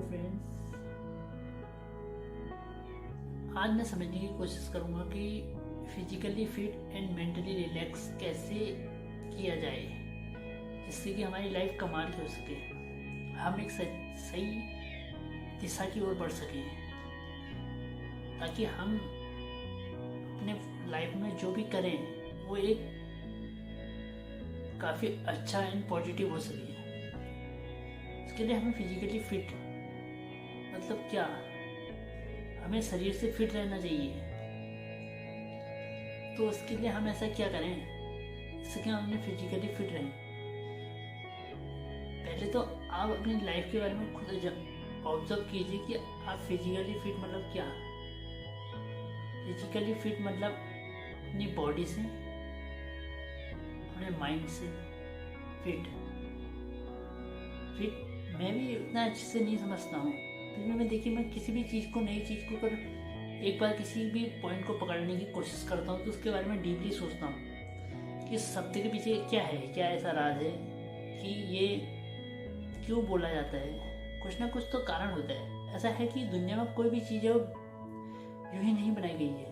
Friends, आज मैं समझने की कोशिश करूँगा कि physically fit and mentally relax कैसे किया जाए जिससे कि हमारी लाइफ कमाल की हो सके, हम एक सही दिशा की ओर बढ़ सकें, ताकि हम अपने लाइफ में जो भी करें वो एक काफ़ी अच्छा एंड पॉजिटिव हो सके। इसके लिए हमें फिजिकली फिट मतलब क्या, हमें शरीर से फिट रहना चाहिए। तो उसके लिए हम ऐसा क्या करें जिससे कि हम अपने फिजिकली फिट रहें। पहले तो आप अपनी लाइफ के बारे में खुद ऑब्जर्व कीजिए कि आप फिजिकली फिट मतलब क्या। फिजिकली फिट मतलब अपनी बॉडी से, अपने माइंड से फिट। मैं भी उतना अच्छे से नहीं समझता हूँ, फिर भी मैं देखिए, मैं किसी भी चीज़ को, नई चीज़ को कर एक बार किसी भी पॉइंट को पकड़ने की कोशिश करता हूँ तो उसके बारे में डीपली सोचता हूँ कि इस शब्द के पीछे क्या है, क्या ऐसा राज है कि ये क्यों बोला जाता है। कुछ ना कुछ तो कारण होता है। ऐसा है कि दुनिया में कोई भी चीज़ है वो यूं ही नहीं बनाई गई है।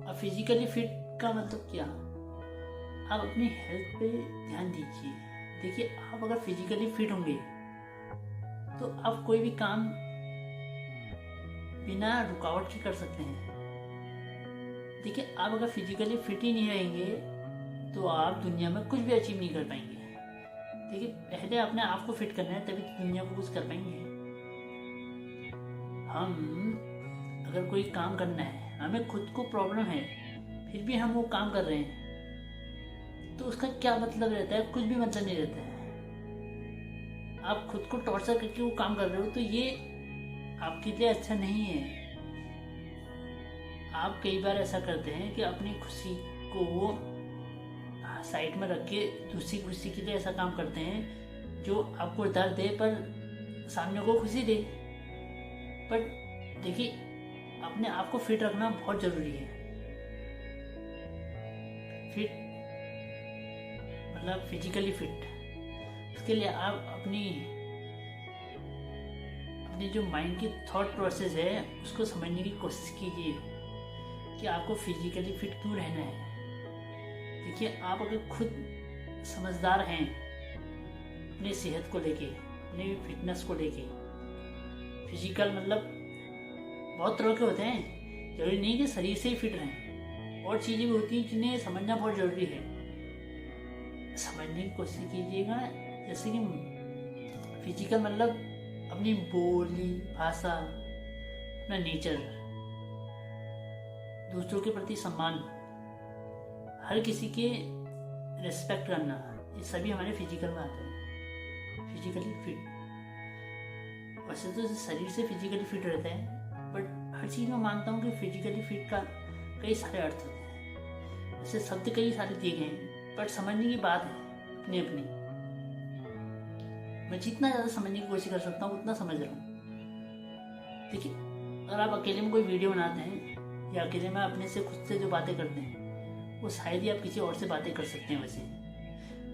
अब फिजिकली फिट का मतलब क्या, आप अपनी हेल्थ पे ध्यान दीजिए। देखिए, आप अगर फिजिकली फिट होंगे तो आप कोई भी काम बिना रुकावट के कर सकते हैं। देखिए, आप अगर फिजिकली फिट ही नहीं रहेंगे तो आप दुनिया में कुछ भी अचीव नहीं कर पाएंगे। देखिए, पहले अपने आप को फिट करना है, तभी तो दुनिया को कुछ कर पाएंगे। हम अगर कोई काम करना है, हमें खुद को प्रॉब्लम है, फिर भी हम वो काम कर रहे हैं तो उसका क्या मतलब रहता है? कुछ भी मतलब नहीं रहता है। आप खुद को टॉर्चर करके वो काम कर रहे हो तो ये आपके लिए अच्छा नहीं है। आप कई बार ऐसा करते हैं कि अपनी खुशी को वो साइड में रख के दूसरी खुशी के लिए ऐसा काम करते हैं जो आपको दर्द दे पर सामने को खुशी दे। पर देखिए, अपने आप को फिट रखना बहुत जरूरी है। फिट मतलब फिजिकली फिट। इसके लिए आप अपनी जो माइंड की थॉट प्रोसेस है उसको समझने की कोशिश कीजिए कि आपको फिजिकली फिट क्यों रहना है। देखिए, आप अगर खुद समझदार हैं अपनी सेहत को लेके, अपनी फिटनेस को लेके, फिजिकल मतलब बहुत तरह के होते हैं, जरूरी नहीं कि शरीर से ही फिट रहें, और चीज़ें भी होती हैं जिन्हें समझना बहुत ज़रूरी है। समझने की कोशिश कीजिएगा। जैसे कि फिजिकल मतलब अपनी बोली, भाषा, अपना नेचर, दूसरों के प्रति सम्मान, हर किसी के रिस्पेक्ट करना, ये सभी हमारे फिजिकल में आते हैं। फिजिकली फिट वैसे तो शरीर से फिजिकली फिट रहता है, बट हर चीज़ में मानता हूँ कि फिजिकली फिट का कई सारे अर्थ होते हैं। वैसे शब्द कई सारे दिए गए हैं, बट समझने की बात है अपनी अपनी। मैं जितना ज़्यादा समझने की कोशिश कर सकता हूँ उतना समझ रहा हूँ। देखिए, अगर आप अकेले में कोई वीडियो बनाते हैं या अकेले में अपने से खुद से जो बातें करते हैं वो शायद ही आप किसी और से बातें कर सकते हैं। वैसे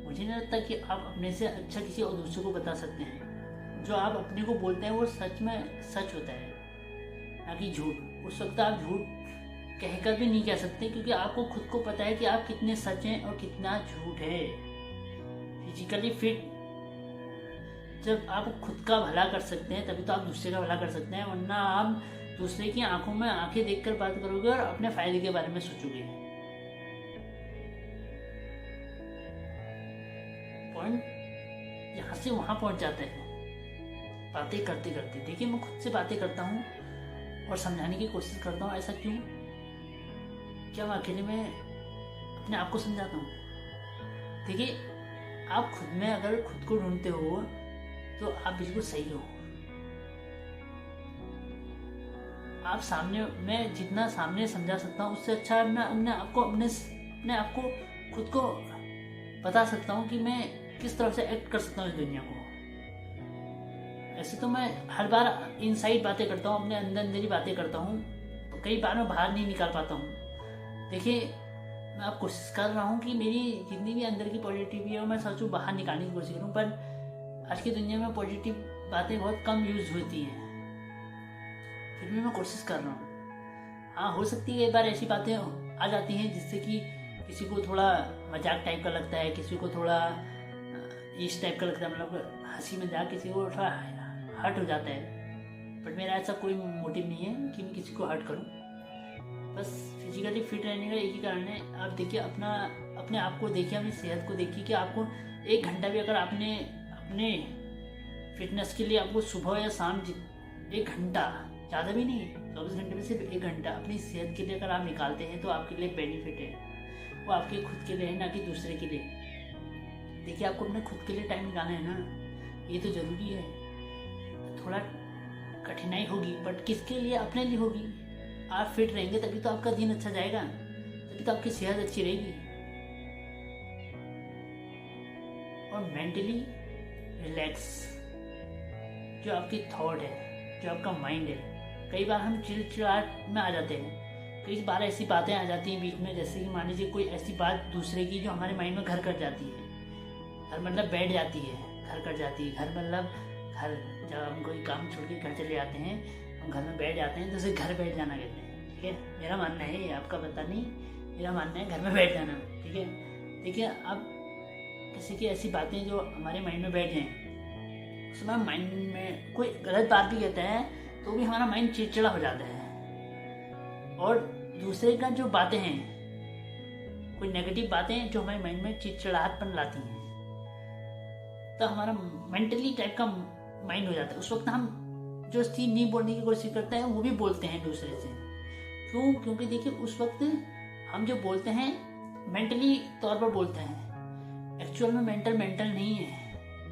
मुझे नहीं लगता कि आप अपने से अच्छा किसी और दूसरे को बता सकते हैं। जो आप अपने को बोलते हैं वो सच में सच होता है, ना कि झूठ। उस वक्त आप झूठ कहकर भी नहीं कह सकते, क्योंकि आपको खुद को पता है कि आप कितने सच हैं और कितना झूठ है। फिजिकली फिट जब आप खुद का भला कर सकते हैं तभी तो आप दूसरे का भला कर सकते हैं, वरना आप दूसरे की आंखों में आंखें देखकर बात करोगे और अपने फायदे के बारे में सोचोगे। पॉइंट यहाँ से वहां पहुंच जाता है बातें करते करते। देखिए, मैं खुद से बातें करता हूँ और समझाने की कोशिश करता हूँ। ऐसा क्यों? क्या मैं अकेले में अपने आप को समझाता हूँ? देखिए, आप खुद में अगर खुद को ढूंढते हो तो आप बिल्कुल सही हो। आप सामने, मैं जितना सामने समझा सकता हूँ उससे अच्छा मैं अपने आप को खुद को बता सकता हूँ कि मैं किस तरह से एक्ट कर सकता हूँ इस दुनिया को। ऐसे तो मैं हर बार इनसाइड बातें करता हूँ, अपने अंदर ही बातें करता हूँ, तो कई बार मैं बाहर नहीं निकाल पाता हूँ। देखिए, मैं अब कोशिश कर रहा हूँ कि मेरी जितनी भी अंदर की पॉजिटिविटी है वो मैं सोचूं बाहर निकालने की कोशिश करूँ, पर आज की दुनिया में पॉजिटिव बातें बहुत कम यूज होती हैं, फिर भी मैं कोशिश कर रहा हूँ। हाँ, हो सकती है एक बार ऐसी बातें आ जाती हैं जिससे कि किसी को थोड़ा मजाक टाइप का लगता है, किसी को थोड़ा इस टाइप का लगता है, मतलब हंसी मजाक किसी को थोड़ा हर्ट हो जाता है। बट मेरा ऐसा कोई मोटिव नहीं है कि मैं किसी को हर्ट करूं। बस फिजिकली फिट रहने का एक ही कारण है, आप देखिए अपने आप को देखिए, अपनी सेहत को देखिए कि आपको 1 घंटा भी अगर आपने अपने फिटनेस के लिए आपको सुबह या शाम 1 घंटा, ज़्यादा भी नहीं, 24 घंटे में सिर्फ 1 घंटा अपनी सेहत के लिए अगर आप निकालते हैं तो आपके लिए बेनिफिट है। वो आपके खुद के लिए है, ना कि दूसरे के लिए। देखिए, आपको अपने खुद के लिए टाइम निकालना है ना, ये तो ज़रूरी है। थोड़ा कठिनाई होगी बट किसके लिए? अपने लिए होगी। आप फिट रहेंगे तभी तो आपका दिन अच्छा जाएगा, तभी तो आपकी सेहत अच्छी रहेगी। और मेंटली रिलैक्स, जो आपकी थॉट है, जो आपका माइंड है, कई बार हम चिड़चिड़ाहट में आ जाते हैं। कई बार ऐसी बातें आ जाती हैं बीच में, जैसे कि मान लीजिए कोई ऐसी बात दूसरे की जो हमारे माइंड में घर कर जाती है। घर मतलब बैठ जाती है, घर कर जाती है। घर मतलब घर, जब हम कोई काम छोड़ के घर चले जाते हैं, हम घर में बैठ जाते हैं तो उसे घर बैठ जाना कहते हैं। ठीक है, मेरा मानना है, ये आपका पता नहीं, मेरा मानना है घर में बैठ जाना। ठीक है, देखिए आप किसी की ऐसी बातें जो हमारे माइंड में बैठ जाएं, उसमें माइंड में कोई गलत बात भी कहता है तो भी हमारा माइंड चिड़चिड़ा हो जाता है। और दूसरे का जो बातें हैं, कोई नेगेटिव बातें जो हमारे माइंड में चिड़चिड़ाहटपन लाती हैं, तो हमारा मेंटली टाइप का माइंड हो जाता है। उस वक्त हम जो चीज़ नहीं बोलने की कोशिश करते हैं वो भी बोलते हैं दूसरे से। क्यों? क्योंकि देखिए उस वक्त हम जो बोलते हैं मेंटली तौर पर बोलते हैं। एक्चुअल में मेंटल नहीं है।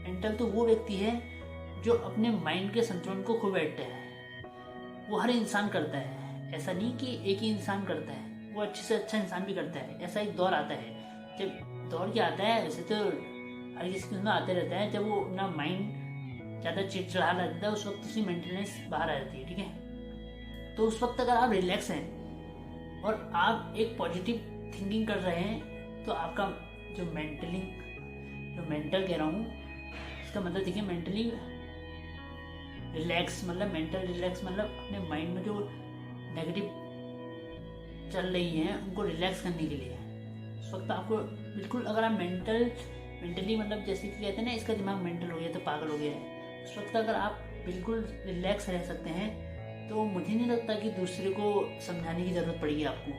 मेंटल तो वो व्यक्ति है जो अपने माइंड के संतुलन को खो बैठता है। वो हर इंसान करता है, ऐसा नहीं कि एक ही इंसान करता है, वो अच्छे से अच्छा इंसान भी करता है। ऐसा एक दौर आता है, जब दौर क्या आता है, वैसे तो हर किसी में आते रहता है, जब वो अपना माइंड ज़्यादा चिड़चिड़ा रहता है, उस वक्त उसकी मेंटेनेंस बाहर आ जाती है। ठीक है, तो उस वक्त अगर आप रिलैक्स हैं और आप एक पॉजिटिव थिंकिंग कर रहे हैं, तो आपका जो मेंटल कह रहा हूँ, इसका मतलब देखिए मेंटली रिलैक्स मतलब, मेंटल रिलैक्स मतलब अपने माइंड में जो नेगेटिव चल रही हैं उनको रिलैक्स करने के लिए। उस वक्त आपको बिल्कुल, अगर आप मेंटली मतलब जैसे कि कहते हैं ना, इसका दिमाग मेंटल हो गया तो पागल हो गया है, उस वक्त अगर आप बिल्कुल रिलैक्स रह सकते हैं तो मुझे नहीं लगता कि दूसरे को समझाने की ज़रूरत पड़ेगी आपको।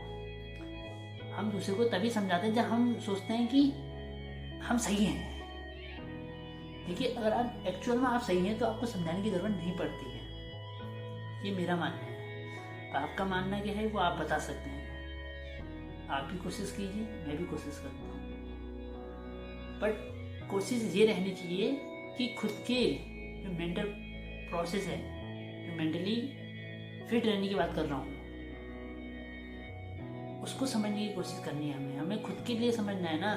हम दूसरे को तभी समझाते हैं जब हम सोचते हैं कि हम सही हैं। देखिए, अगर आप एक्चुअल में आप सही हैं तो आपको समझाने की ज़रूरत नहीं पड़ती है। ये मेरा मानना है। आपका मानना क्या है वो आप बता सकते हैं। आप भी कोशिश कीजिए, मैं भी कोशिश करता हूँ, बट कोशिश ये रहनी चाहिए कि खुद के जो मेंटल प्रोसेस है, जो मेंटली फिट रहने की बात कर रहा हूँ, उसको समझने की कोशिश करनी है हमें खुद के लिए समझना है ना।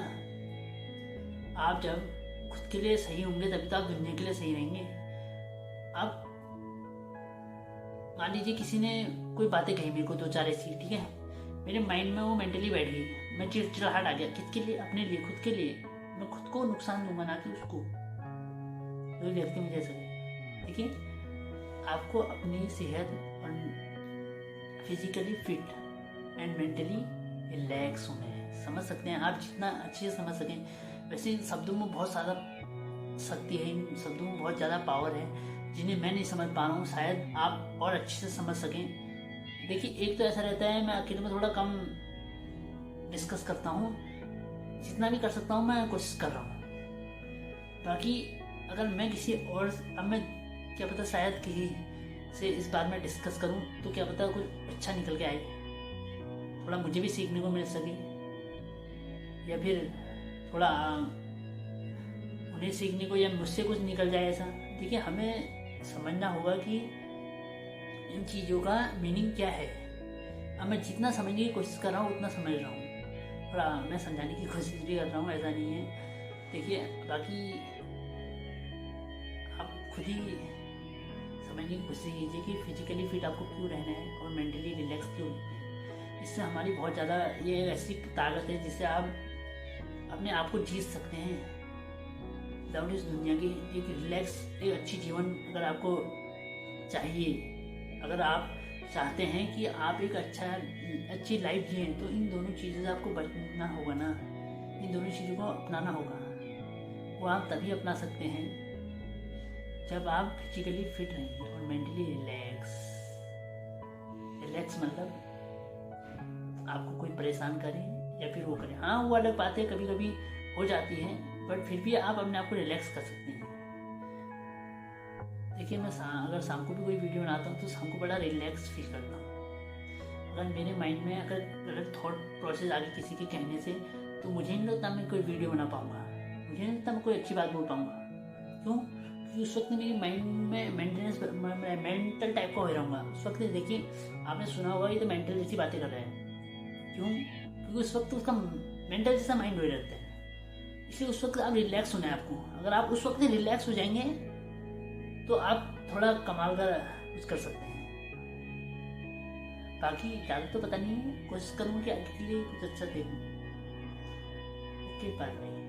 आप जब खुद के लिए सही होंगे तभी तो आप दुनिया के लिए सही रहेंगे। आप मान लीजिए किसी ने कोई बातें कही मेरे को 2-4 ऐसी, ठीक है, मेरे माइंड में वो मेंटली बैठ गई, मैं चिड़चिड़ाहट आ गया। किसके लिए? अपने लिए, खुद के लिए। मैं खुद को नुकसान दूंगा, ना कि उसको, जो व्यक्ति मुझे ऐसा है। देखिए, आपको अपनी सेहत और physically fit and mentally relax होना है। समझ सकते हैं आप, जितना अच्छे से समझ सकें। वैसे इन शब्दों में बहुत ज़्यादा शक्ति है, इन शब्दों में बहुत ज़्यादा पावर है, जिन्हें मैं नहीं समझ पा रहा हूँ। शायद आप और अच्छे से समझ सकें। देखिए, एक तो ऐसा रहता है, मैं अकेले में थोड़ा कम डिस्कस करता हूँ, जितना भी कर सकता हूँ मैं कोशिश कर रहा हूँ। बाकी अगर मैं किसी और, अब मैं क्या पता शायद किसी से इस बारे में डिस्कस करूँ तो क्या पता कुछ अच्छा निकल के आए, थोड़ा मुझे भी सीखने को मिल सके, या फिर थोड़ा उन्हें सीखने को या मुझसे कुछ निकल जाए ऐसा। देखिए, हमें समझना होगा कि इन चीज़ों का मीनिंग क्या है। अब मैं जितना समझने की कोशिश कर रहा हूँ उतना समझ रहा हूँ, थोड़ा मैं समझाने की कोशिश भी कर रहा हूँ, ऐसा नहीं है। देखिए, बाकी आप खुद ही समझने की कोशिश कीजिए कि फिजिकली फिट आपको क्यों रहना है और मेंटली रिलैक्स क्यों रहना है। इससे हमारी बहुत ज़्यादा ये ऐसी ताकत है जिससे आप अपने आप को जीत सकते हैं। विदाउट इस दुनिया की एक रिलैक्स, एक अच्छी जीवन अगर आपको चाहिए, अगर आप चाहते हैं कि आप एक अच्छी लाइफ जिए, तो इन दोनों चीज़ों से आपको बचना होगा ना, इन दोनों चीज़ों को अपनाना होगा। वो आप तभी अपना सकते हैं जब आप फिजिकली फिट रहेंगे और मेंटली रिलैक्स मतलब आपको कोई परेशान करे या फिर वो करे, हाँ वो अलग बात है, कभी कभी हो जाती है, बट फिर भी आप अपने आप को रिलैक्स कर सकते हैं। देखिए मैं अगर शाम को भी कोई वीडियो बनाता हूँ तो शाम को बड़ा रिलैक्स फील करता हूँ। अगर मेरे माइंड में अगर गलत थॉट प्रोसेस आ गई किसी के कहने से, तो मुझे नहीं लगता मैं कोई वीडियो बना पाऊँगा, मुझे नहीं लगता मैं कोई अच्छी बात बोल पाऊँगा। क्यों? क्योंकि उस वक्त मेरी माइंड में मेंटल टाइप का हो रहूँगा उस वक्त। देखिए आपने सुना होगा ये तो मेंटल जैसी बातें कर रहे हैं। क्यों? क्योंकि उस वक्त उसका मेंटल जैसा माइंड हो रहता है, इसलिए उस वक्त आप रिलैक्स होना है आपको। अगर आप उस वक्त रिलैक्स हो जाएंगे तो आप थोड़ा कमाल का कुछ कर सकते हैं। बाकी ज़्यादा तो पता नहीं है, कोशिश करूँगा कि आगे के लिए कुछ अच्छा देखूँ। Okay bye bye.